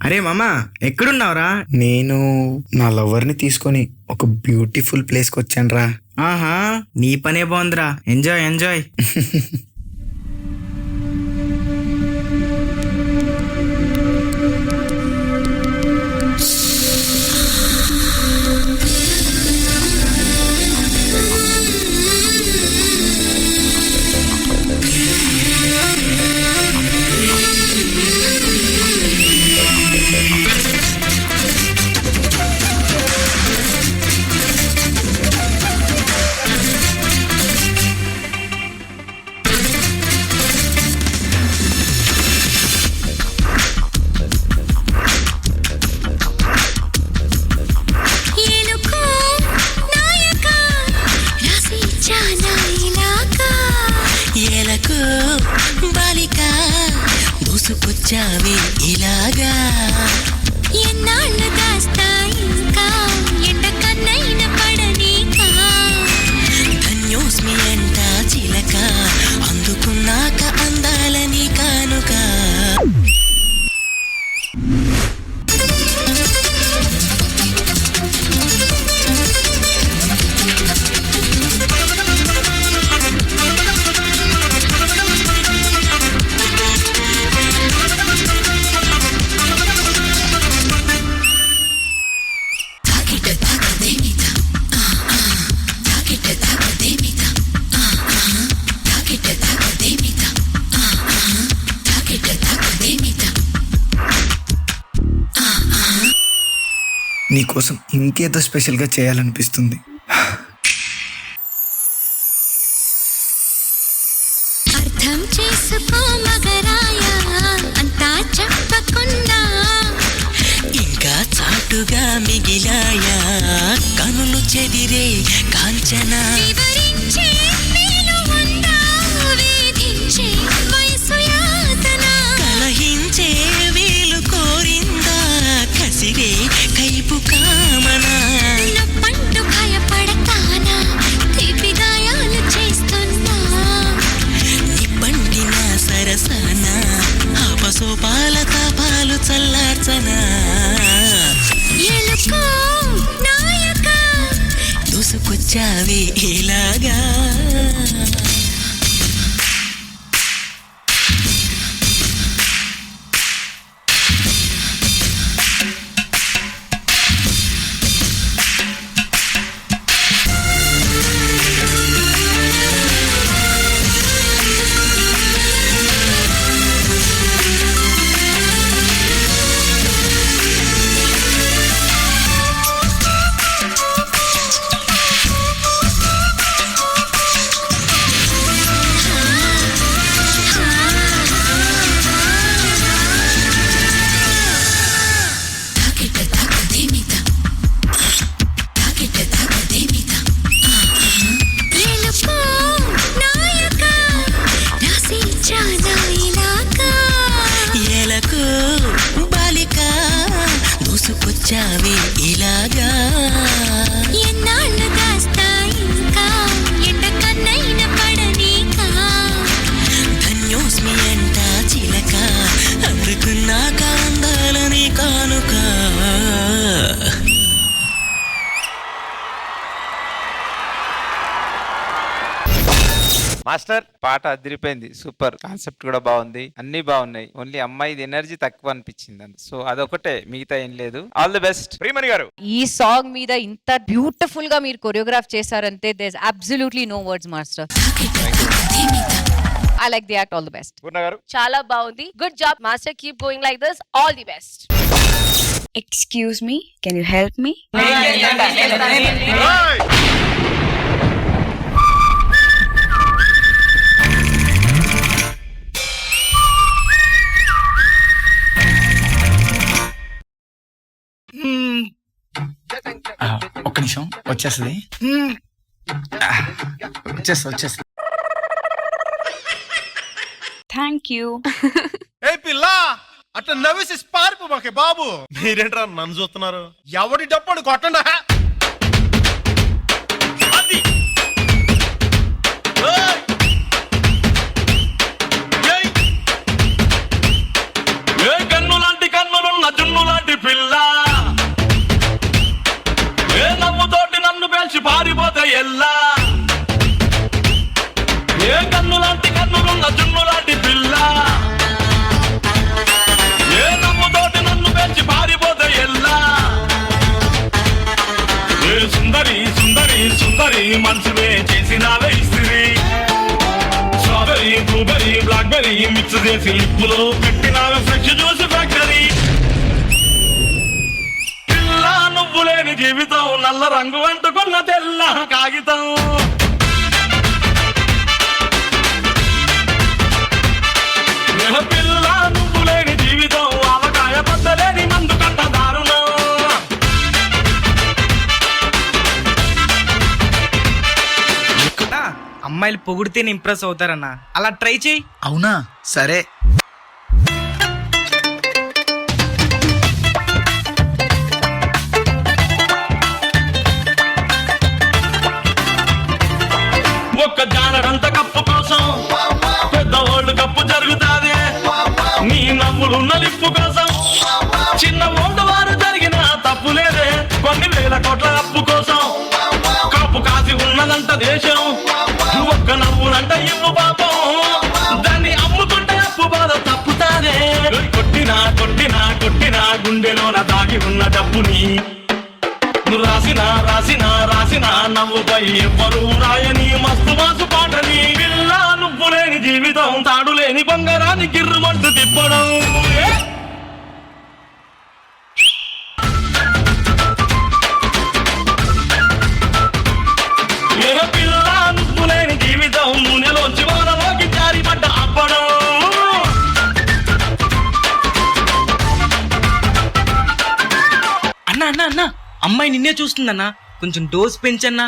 అరే మామా ఎక్కడున్నావురా? నేను నా లవర్ని తీసుకొని ఒక బ్యూటిఫుల్ ప్లేస్కి వచ్చాను రా. ఆహా, నీ పనే బాగుందిరా. Enjoy enjoy. దూసుకొచ్చావి ఇలాగా ఎన్నాళ్ళు దాస్తా ఇంకా ఎండ కన్నైన పడనీకా ధన్యోస్మి అంట చిలక అందుకున్నాక అందాలని కానుక నీకోసం ఇంకేదో స్పెషల్గా చేయాలనిపిస్తుంది. అర్థం చేసుకో మగరాయా అంతా చెప్పకుండా ఇంకా చాటుగా మిగిలాయా కనులు చెదిరే కాంచనా వివరించే మేలు ఉందా వేధించే వయసు యాతన కలహించే వీలు కోరిందా కసిరే కైపు కామనా నప్పంటూ భయపడతానా తీపి గాయాలు చేస్తున్నా నిప్పండిన సరసన ఆపసోపాల తాపాలు చల్లార్చనా ఎలుకో నాయక దూసుకొచ్చావి ఇలాగా దూసుకొచ్చావి ఇలాగా ఎన్నాళ్ళు దాస్తా ఇంకా ఎండ కన్నైన పడనీకా ధన్యోస్మి అంట చిలక అందుకున్నాక అందాలని కానుక మాస్టర్ పాట అదిరిపోయింది, సూపర్. కాన్సెప్ట్ కూడా బాగుంది, అన్ని బాగున్నాయి. ఓన్లీ అమ్మాయిది ఎనర్జీ తక్కువ అనిపించింది అంత. సో అదొకటే, మిగతా ఏం లేదు. ఆల్ ది బెస్ట్ ప్రియమణి గారు. ఈ సాంగ్ మీద ఇంత బ్యూటిఫుల్ గా మీరు కొరియోగ్రాఫ్ చేశారంటే there is absolutely no words master. I like the act. All the best. Purna గారు. చాలా బాగుంది. Good job master, keep going like this. All the best. Excuse me, can you help me? ఒక్క నిమిషం వచ్చేస్తుంది. వచ్చేస్తా. Thank you. ఏ పిల్ల, అట్లా నవ్వేసి పారిపో మాకే బాబు. మీరేంట్రా నన్ను చూస్తున్నారు? ఎవడి డప్పుడు కొట్టండా. అది కన్ను లాంటి కన్నులు కన్నులున్న జున్ను లాంటి పిల్ల ఏ నవ్వుతోటి నన్ను పేల్చి పారిపోతే ఎల్లా ఏ కన్నులున్న జున్ను లాంటి పిల్ల ఏ నవ్వుతోటి నన్ను పేల్చి పారిపోతే ఎల్లా ఏ సుందరి సుందరి సుందరి మనసువే చేసినావే ఇస్త్రీ స్ట్రాబెరీ బ్లూబెరీ బ్లాక్బెరీ మిక్స్ చేసి లిప్పులో పెట్టినావే ఫ్రెష్ జ్యూస్ ఫ్యాక్టరీ పిల్ల నువ్వు లేని జీవితం నల్ల రంగు అంటుకున్న తెల్ల కాగితం పిల్ల నువ్వు లేని జీవితం ఆవకాయ బద్దలేని మందు కంట దారుణం అమ్మాయిలు పొగిడితేనే ఇంప్రెస్ అవుతారన్నా, అలా ట్రై చేయి. అవునా, సరే. ఒక్క జానడంత కప్పు కోసం పెద్ద ఓల్డ్ కప్పు జరుగుతాది నీ నవ్వులున్న లిప్పు కోసం చిన్న ఓల్డ్ వారు జరిగిన తప్పు లేదే కొన్ని వేల కోట్ల అప్పు కోసం కప్పు కాసి ఉన్నదంట దేశం ఒక్క నవ్వులంట ఇవ్వు పాపం దాన్ని అమ్ముకుంటే అప్పు బాధ తప్పుతాదే కొట్టినా కొట్టినా కొట్టినా గుండెలోన దాగి ఉన్న డబ్బుని రాసిన రాసిన రాసిన నవ్వుపై ఎవ్వరూ రాయని మస్తు మాసు పాటని పిల్ల నువ్వు లేని జీవితం తాడు లేని బంగారాన్ని గిర్రుమంటూ తిప్పడం ఏ పిల్ల నువ్వు లేని జీవితం నూనెలోంచి వానలోకి జారిపడ్డ అప్పడం అన్నా అన్నా అన్నా, అమ్మాయి నిన్నే చూస్తుందన్నా, కొంచెం డోస్ పెంచన్నా.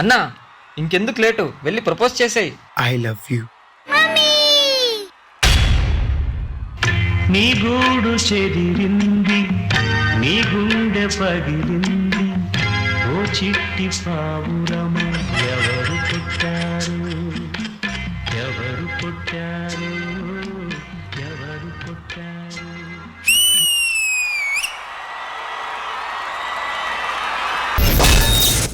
అన్నా ఇంకెందుకు లేటు, వెళ్ళి ప్రపోజ్ చేసేయి. I love you. నీ గూడు చెదిరింది నీ గుండె పగిలింది ఓ చిట్టి పావురమ ఎవరు పుట్టారు ఎవరు పుట్టారు ఎవరు పుట్టారు.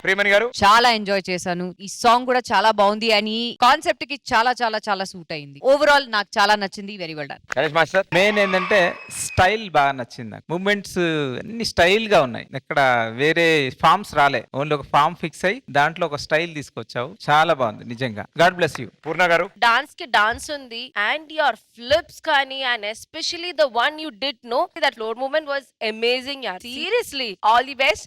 ప్రియమణి గారు చాలా ఎంజాయ్ చేశాను. ఈ సాంగ్ కూడా చాలా బాగుంది అండ్ ఈ కాన్సెప్ట్ కి చాలా చాలా చాలా సూట్ అయింది. ఓవరాల్ నాకు చాలా నచ్చింది. Very well done. Ganesh master main ఏంటంటే స్టైల్ బాగా నచ్చింది నాకు. మూమెంట్స్ అన్ని స్టైల్ గా ఉన్నాయి, ఎక్కడ వేరే ఫార్మ్స్ రాలే, ఓన్లీ ఒక ఫార్మ్ ఫిక్స్ అయ్యి దాంట్లో ఒక స్టైల్ తీసుకొచ్చావు. చాలా బాగుంది నిజంగా. God bless you. పూర్ణ గారు డాన్స్ కి డాన్స్ ఉంది అండ్ యువర్ ఫ్లిప్స్ కానీ and especially the one you did no that floor moment was amazing. Seriously all the best.